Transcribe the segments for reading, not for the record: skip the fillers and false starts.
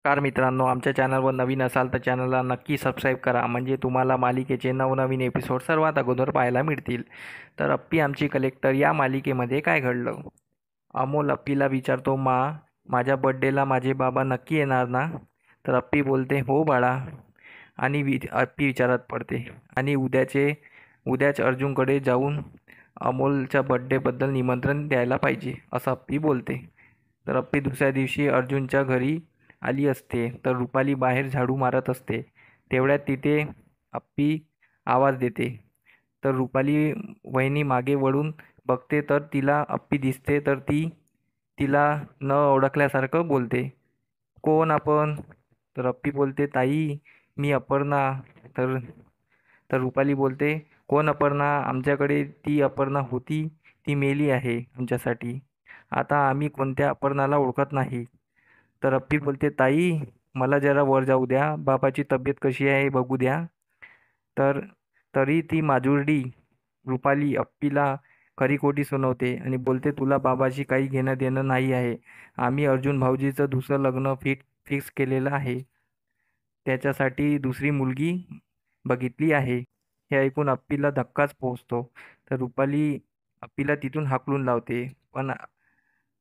नमस्कार मित्रांनो, आमच्या चॅनलवर नवीन असाल तर चॅनलला नक्की सबस्क्राईब करा, म्हणजे तुम्हाला मालिकेचे नवनवीन एपिसोड सर्वात अगोदर पाहायला मिळतील. तर अप्पी आमची कलेक्टर या मालिकेमध्ये काय घडलं? अमोल अप्पीला विचारतो, माझ्या बड्डेला माझे बाबा नक्की येणार ना? तर अप्पी बोलते, हो बाळा. आणि अप्पी विचारात पडते आणि उद्याच अर्जुनकडे जाऊन अमोलच्या बड्डेबद्दल निमंत्रण द्यायला पाहिजे असं अप्पी बोलते. तर अप्पी दुसऱ्या दिवशी अर्जुनच्या घरी आली असते, तर रुपाली बाहेर झाडू मारत असते. तेवढ्यात तिथे अप्पी आवाज देते. तर रुपाली वहिनी मागे वळून बघते, तर तिला अप्पी दिसते. तर ती तिला न ओळखल्यासारखं बोलते, कोण आपण? तर अप्पी बोलते, ताई मी अपर्णा. तर तर रुपाली बोलते, कोण अपर्णा? आमच्याकडे ती अपर्णा होती, ती मेली आहे आमच्यासाठी. आता आम्ही कोणत्या अपर्णाला ओळखत नाही. तर अप्पी बोलते, ताई मला जरा वर जाऊ द्या, बाबाची तब्येत कशी आहे बघू द्या. तर तरी ती माजुरडी रुपाली अप्पीला खरीखोटी सुनावते आणि बोलते, तुला बाबाशी काही घेणं देणं नाही आहे. आम्ही अर्जुन भाऊजीचं दुसरं लग्न फिक्स केलेलं आहे, त्याच्यासाठी दुसरी मुलगी बघितली आहे. हे ऐकून अप्पीला धक्काच पोहोचतो. तर रुपाली अप्पीला तिथून हाकलून लावते.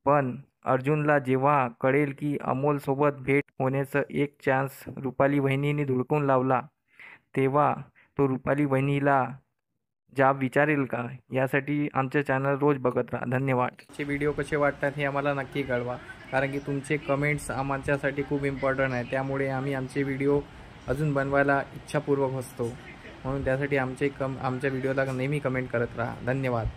पण अर्जुनला जेव्हा कळेल की अमोलसोबत भेट होण्याचं एक चान्स रुपाली वहिनीने धुडकून लावला, तेव्हा तो रुपाली वहिनीला जाब विचारेल का? यासाठी आमचं चॅनल रोज बघत राहा. धन्यवाद. आमचे व्हिडिओ कसे वाटतात हे आम्हाला नक्की कळवा, कारण की तुमचे कमेंट्स आमच्यासाठी खूप इम्पॉर्टंट आहे. त्यामुळे आम्ही आमचे व्हिडिओ अजून बनवायला इच्छापूर्वक असतो, म्हणून त्यासाठी आमच्या व्हिडिओला नेहमी कमेंट करत राहा. धन्यवाद.